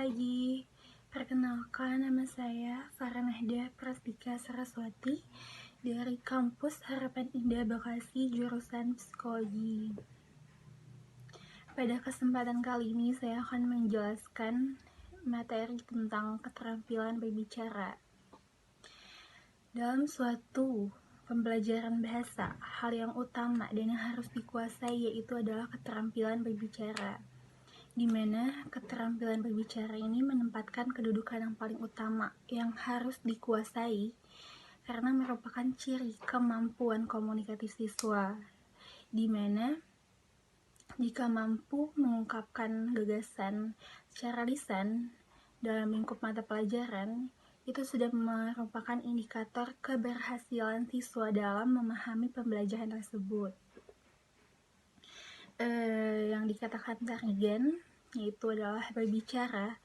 pagi. Perkenalkan, nama saya Farhanahda Prastika Saraswati dari Kampus Harapan Indah Bekasi, jurusan Psikologi. Pada kesempatan kali ini saya akan menjelaskan materi tentang keterampilan berbicara. Dalam suatu pembelajaran bahasa, hal yang utama dan yang harus dikuasai yaitu adalah keterampilan berbicara, di mana keterampilan berbicara ini menempatkan kedudukan yang paling utama yang harus dikuasai karena merupakan ciri kemampuan komunikatif siswa, di mana jika mampu mengungkapkan gagasan secara lisan dalam lingkup mata pelajaran, itu sudah merupakan indikator keberhasilan siswa dalam memahami pembelajaran tersebut. Yang dikatakan Targan yaitu adalah berbicara,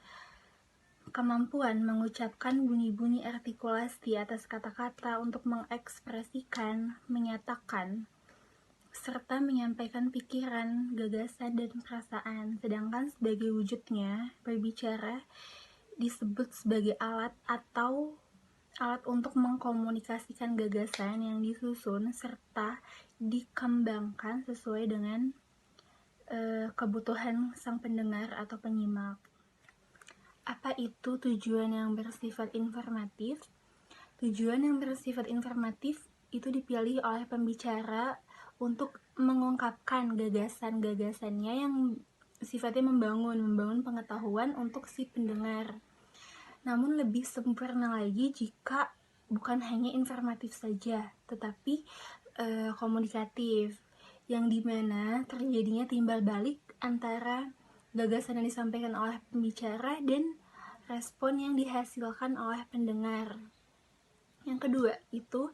kemampuan mengucapkan bunyi-bunyi artikulasi atas kata-kata untuk mengekspresikan, menyatakan, serta menyampaikan pikiran, gagasan, dan perasaan. Sedangkan sebagai wujudnya, berbicara disebut sebagai alat atau alat untuk mengkomunikasikan gagasan yang disusun serta dikembangkan sesuai dengan kebutuhan sang pendengar atau penyimak. Apa itu tujuan yang bersifat informatif? Tujuan yang bersifat informatif itu dipilih oleh pembicara untuk mengungkapkan gagasan-gagasannya yang sifatnya membangun pengetahuan untuk si pendengar. Namun lebih sempurna lagi jika bukan hanya informatif saja, tetapi komunikatif, yang dimana terjadinya timbal balik antara gagasan yang disampaikan oleh pembicara dan respon yang dihasilkan oleh pendengar. Yang kedua itu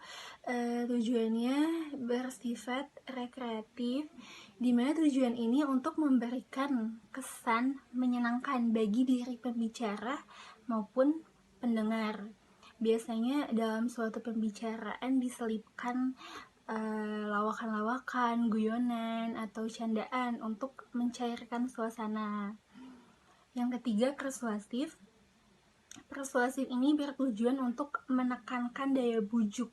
tujuannya bersifat rekreatif, di mana tujuan ini untuk memberikan kesan menyenangkan bagi diri pembicara maupun pendengar. Biasanya dalam suatu pembicaraan diselipkan lawakan-lawakan, guyonan, atau candaan untuk mencairkan suasana. Yang ketiga, persuasif. Persuasif ini bertujuan untuk menekankan daya bujuk,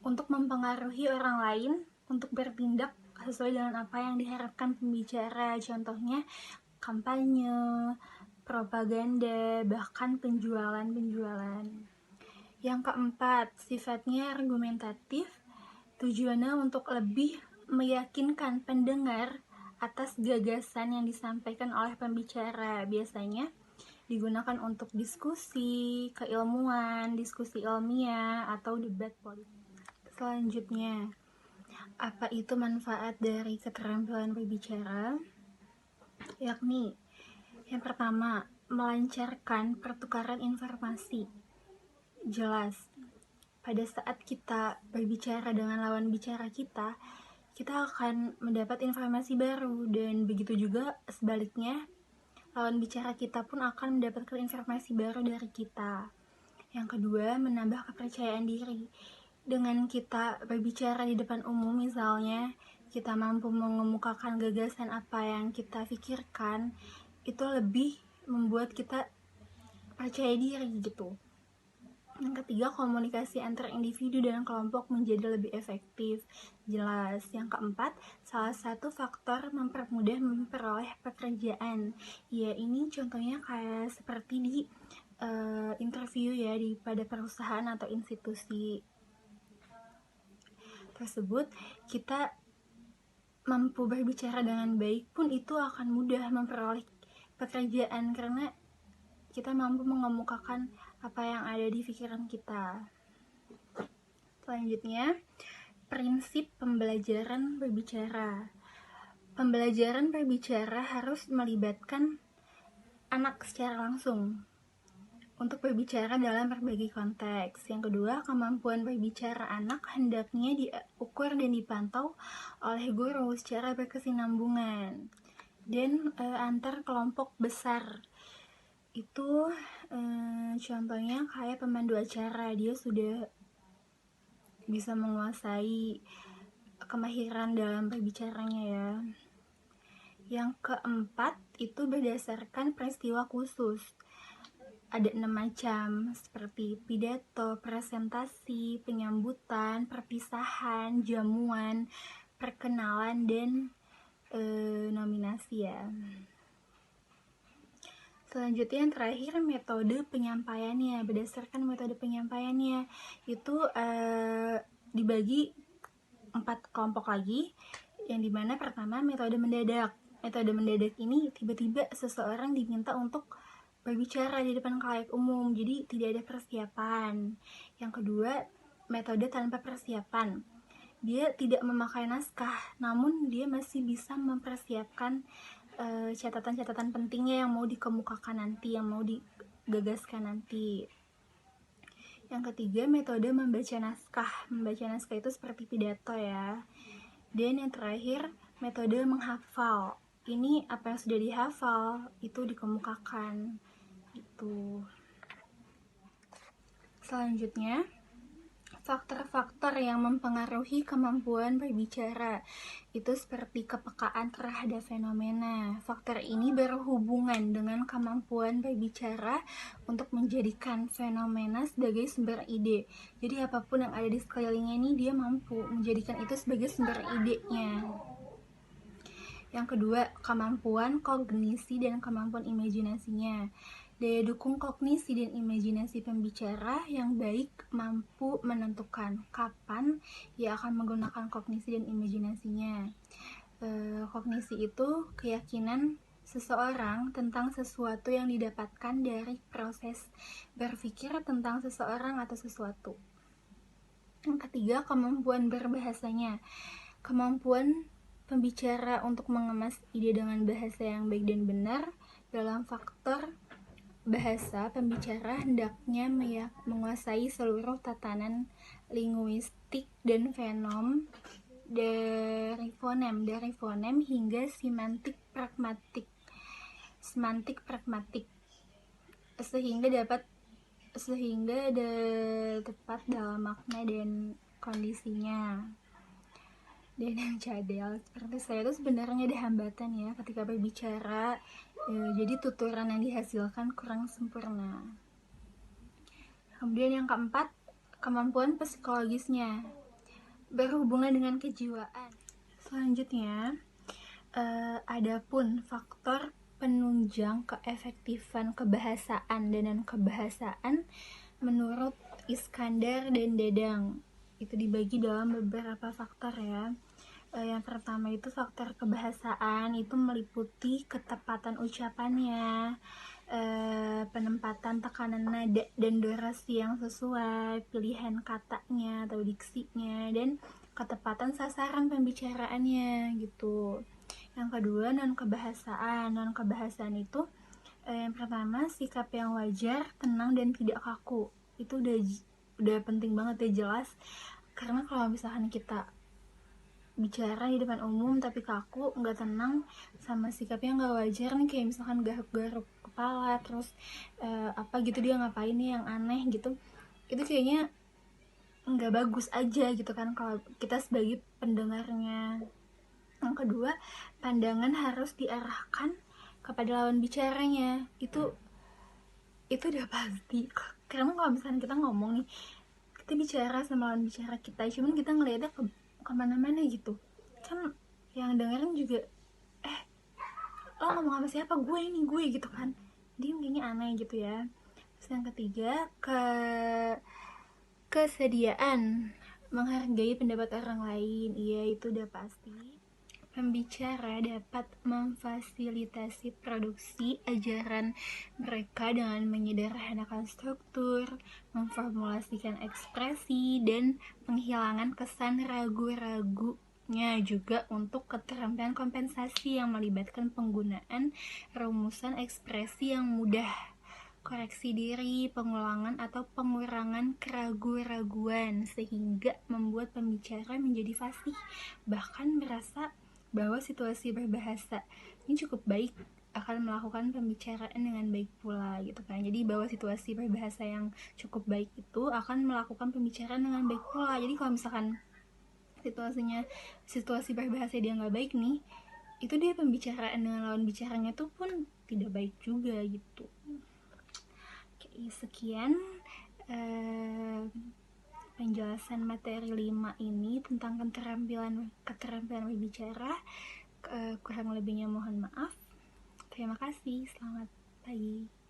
untuk mempengaruhi orang lain untuk bertindak sesuai dengan apa yang diharapkan pembicara. Contohnya kampanye, propaganda, bahkan penjualan. Yang keempat, sifatnya argumentatif. Tujuannya untuk lebih meyakinkan pendengar atas gagasan yang disampaikan oleh pembicara. Biasanya digunakan untuk diskusi keilmuan, diskusi ilmiah, atau debat politik. Selanjutnya, apa itu manfaat dari keterampilan berbicara? Yakni, yang pertama, melancarkan pertukaran informasi. Jelas, pada saat kita berbicara dengan lawan bicara kita akan mendapat informasi baru, dan begitu juga sebaliknya, lawan bicara kita pun akan mendapatkan informasi baru dari kita. Yang kedua, menambah kepercayaan diri. Dengan kita berbicara di depan umum misalnya, kita mampu mengemukakan gagasan apa yang kita pikirkan, itu lebih membuat kita percaya diri gitu. Yang ketiga, komunikasi antar individu dan kelompok menjadi lebih efektif. Jelas. Yang keempat, salah satu faktor mempermudah memperoleh pekerjaan. Ya, ini contohnya kayak seperti di interview ya, pada perusahaan atau institusi tersebut. Kita mampu berbicara dengan baik pun itu akan mudah memperoleh pekerjaan karena kita mampu mengemukakan apa yang ada di pikiran kita. Selanjutnya, prinsip pembelajaran berbicara. Pembelajaran berbicara harus melibatkan anak secara langsung untuk berbicara dalam berbagai konteks. Yang kedua, kemampuan berbicara anak hendaknya diukur dan dipantau oleh guru secara berkesinambungan dan antar kelompok besar. Itu contohnya kayak pemandu acara, dia sudah bisa menguasai kemahiran dalam berbicaranya ya. Yang keempat itu berdasarkan peristiwa khusus. Ada 6 macam, seperti pidato, presentasi, penyambutan, perpisahan, jamuan, perkenalan, dan nominasi ya. Selanjutnya yang terakhir, metode penyampaiannya. Berdasarkan metode penyampaiannya itu dibagi 4 kelompok lagi, yang dimana pertama metode mendadak. Metode mendadak ini tiba-tiba seseorang diminta untuk berbicara di depan khalayak umum, jadi tidak ada persiapan. Yang kedua, metode tanpa persiapan. Dia tidak memakai naskah, namun dia masih bisa mempersiapkan catatan-catatan pentingnya yang mau dikemukakan nanti, yang mau digagaskan nanti. Yang ketiga, metode membaca naskah. Membaca naskah itu seperti pidato ya. Dan yang terakhir, metode menghafal. Ini apa yang sudah dihafal itu dikemukakan gitu. Selanjutnya, faktor-faktor yang mempengaruhi kemampuan berbicara itu seperti kepekaan terhadap fenomena. Faktor ini berhubungan dengan kemampuan berbicara untuk menjadikan fenomena sebagai sumber ide. Jadi apapun yang ada di sekelilingnya ini, dia mampu menjadikan itu sebagai sumber idenya. Yang kedua, kemampuan kognisi dan kemampuan imajinasinya. Daya dukung kognisi dan imajinasi pembicara yang baik mampu menentukan kapan ia akan menggunakan kognisi dan imajinasinya. Kognisi itu keyakinan seseorang tentang sesuatu yang didapatkan dari proses berpikir tentang seseorang atau sesuatu. Yang ketiga, kemampuan berbahasanya. Kemampuan pembicara untuk mengemas ide dengan bahasa yang baik dan benar. Dalam faktor bahasa, pembicara hendaknya menguasai seluruh tatanan linguistik dan fenom dari fonem hingga semantik pragmatik sehingga tepat dalam makna dan kondisinya. Dan yang cadel seperti saya itu sebenarnya ada hambatan ya ketika berbicara, jadi tuturan yang dihasilkan kurang sempurna. Kemudian yang keempat, kemampuan psikologisnya berhubungan dengan kejiwaan. Selanjutnya, adapun faktor penunjang keefektifan kebahasaan dan kebahasaan menurut Iskandar dan Dadang itu dibagi dalam beberapa faktor ya. Yang pertama itu faktor kebahasaan, itu meliputi ketepatan ucapannya, penempatan tekanan nada dan durasi yang sesuai, pilihan katanya atau diksinya, dan ketepatan sasaran pembicaraannya gitu. Yang kedua, non kebahasaan itu yang pertama, sikap yang wajar, tenang dan tidak kaku. Itu udah penting banget ya, jelas, karena kalau misalkan kita bicara di depan umum tapi kaku, nggak tenang, sama sikapnya nggak wajar nih, kayak misalkan garuk-garuk kepala, terus apa gitu, dia ngapain nih yang aneh gitu, itu kayaknya nggak bagus aja gitu kan kalau kita sebagai pendengarnya. Yang kedua, pandangan harus diarahkan kepada lawan bicaranya. Itu udah pasti, karena kalau misalkan kita ngomong nih, kita bicara sama lawan bicara kita, cuman kita ngeliatnya kemana-mana gitu kan, yang dengerin juga lo ngomong sama siapa, gue gitu kan, dia kayaknya aneh gitu ya. Terus yang ketiga, kesediaan menghargai pendapat orang lain. Iya, itu udah pasti. Pembicara dapat memfasilitasi produksi ajaran mereka dengan menyederhanakan struktur, memformulasikan ekspresi, dan penghilangan kesan ragu-ragunya juga untuk keterampilan kompensasi yang melibatkan penggunaan rumusan ekspresi yang mudah, koreksi diri, pengulangan atau pengurangan keraguan-raguan, sehingga membuat pembicara menjadi fasih, bahkan merasa bahwa situasi berbahasa ini cukup baik, akan melakukan pembicaraan dengan baik pula gitu kan. Jadi bahwa situasi berbahasa yang cukup baik itu akan melakukan pembicaraan dengan baik pula. Jadi kalau misalkan situasi berbahasa dia nggak baik nih, itu dia pembicaraan dengan lawan bicaranya tuh pun tidak baik juga gitu. Oke, sekian penjelasan materi 5 ini tentang keterampilan berbicara. Kurang lebihnya mohon maaf. Terima kasih, selamat pagi.